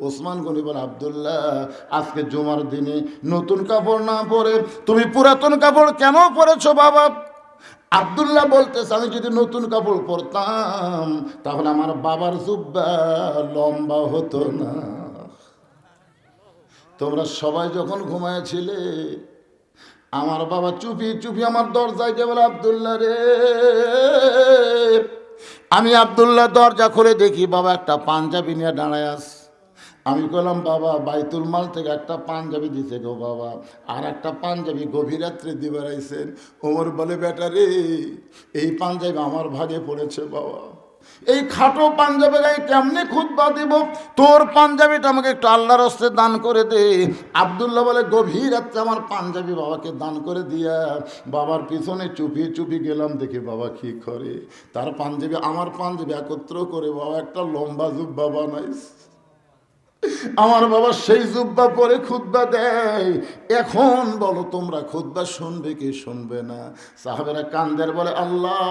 ওসমান গনি বলে, আব্দুল্লাহ, আজকে জুমার দিনে নতুন কাপড় না পরে তুমি পুরাতন কাপড় কেন পরেছো বাবা? আব্দুল্লাহ বলতেছে, আমি যদি নতুন কাপড় পরতাম তাহলে আমার বাবার জুব্বা লম্বা হতো না। তোমরা সবাই যখন ঘুমাইছিলে, আমার বাবা চুপি চুপি আমার দরজায় গিয়ে বলে, আব্দুল্লাহ রে। আমি আব্দুল্লাহ দরজা খুলে দেখি বাবা একটা পাঞ্জাবি নিয়ে দাঁড়ায় আছে। আমি বললাম, বাবা বাইতুল মাল থেকে একটা পাঞ্জাবি দিছে গো বাবা, আর একটা পাঞ্জাবি গভীর রাত্রে দিয়ে বেড়াইছেন। ওমর বলে, বেটা রে, এই পাঞ্জাবি আমার ভাগে পড়েছে বাবা, এই খাটো পাঞ্জাবি গায়ে কেমনে খুতবা দিব? তোর পাঞ্জাবিটা আমাকে একটু আল্লাহর হস্তে দান করে দে। আব্দুল্লাহ বলে, গভীর রাত্রে আমার পাঞ্জাবি বাবাকে দান করে দিয়া বাবার পিছনে চুপি চুপি গেলাম, দেখি বাবা কি করে। তার পাঞ্জাবি আমার পাঞ্জাবি একত্র করে বাবা একটা লম্বা জুব্বা বানাইছে। আমার বাবা সেই জুব্বা পরে খুতবা দেয়। এখন বলো তোমরা, খুতবা শুনবে কি শুনবে না? সাহাবেরা কান্দের বলে, আল্লাহ,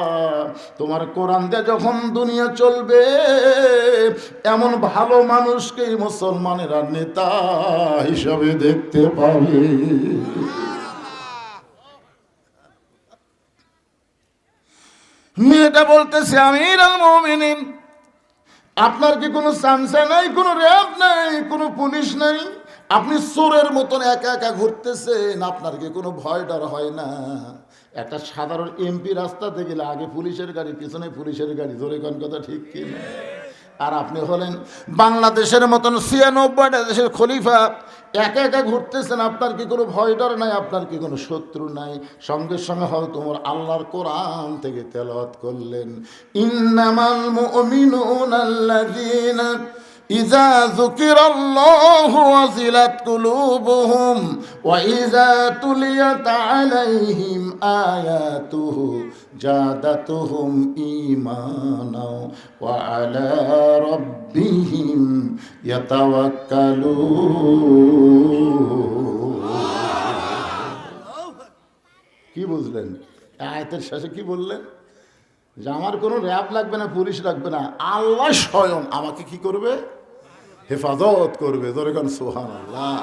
তোমার কোরআন দিয়ে যখন দুনিয়া চলবে, এমন ভালো মানুষকে মুসলমানেরা নেতা হিসাবে দেখতে পাবে। মেয়েটা বলতেছে, আমিরুল মুমিনিন, আপনার কি কোনো সামসা নাই, কোনো র্যাব নাই, কোনো পুলিশ নাই? আপনি চোরের মতন একা একা ঘুরতেছেন, আপনার কি কোনো ভয় ডর হয় না? একটা সাধারণ এমপি রাস্তাতে গেলে আগে পুলিশের গাড়ি, পিছনে পুলিশের গাড়ি, জোরে কোন কথা ঠিক কি না? আর আপনি হলেন বাংলাদেশের মতন ৯৬টা দেশের খলিফা, একা একা ঘুরতেছেন, আপনার কি কোনো ভয় ডর নাই? আপনার কি কোনো শত্রু নাই? সঙ্গে সঙ্গে হয় তোমার আল্লাহর কোরআন থেকে তেলাওয়াত করলেন, ইন্নামাল মুমিনুনা আল্লাযীনা ইযা যুকিরাল্লাহু ওয়াজিলাত কুলুবুহুম ওয়া ইযা তুলিয়াত আলাইহিম আয়াতুহু জাদাতুহুম ঈমানা ওয়া আলা রাব্বিহিম ইয়াতাওয়াক্কালুন। কি বুঝলেন? আয়াতের শেষে কি বললেন? যে আমার কোনো র্যাব লাগবে না, পুলিশ লাগবে না, আল্লাহ স্বয়ং আমাকে কি করবে? হেফাজত করবে। জোরে কোন সুবহানাল্লাহ।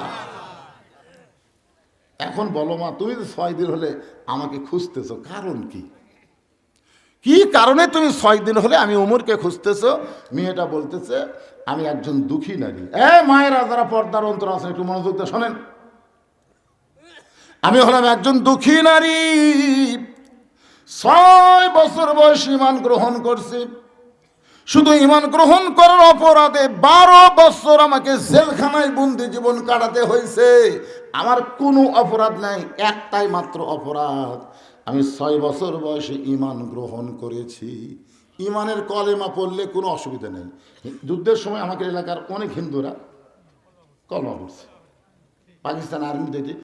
এখন বলো মা, তুমি তো 6 দিন হলে আমাকে খুঁজতেছো, কারণ কি? কি কারণে তুমি 6 দিন হলে আমি ওমরকে খুঁজতেছো? মেয়েটা বলতেছে, আমি একজন দুঃখী নারী। মায়েরা যারা পর্দার অন্তর আছেন একটু মনোযোগ দিয়ে শোনেন। আমি হলাম একজন দুঃখী নারী, 6 বছর বয়স ঈমান গ্রহণ করছি। শুধু ঈমান গ্রহণ করার অপরাধে 12 বছর আমাকে জেলখানায় বন্দি জীবন কাটাতে হয়েছে। আমার কোনো অপরাধ নাই, একটাই মাত্র অপরাধ, আমি 6 বছর বয়সে ঈমান গ্রহণ করেছি। ঈমানের কলেমা পড়লে কোনো অসুবিধা নেই। যুদ্ধের সময় আমাদের এলাকার অনেক হিন্দুরা কলমা পড়ছে। পাকিস্তান আর্মি থেকে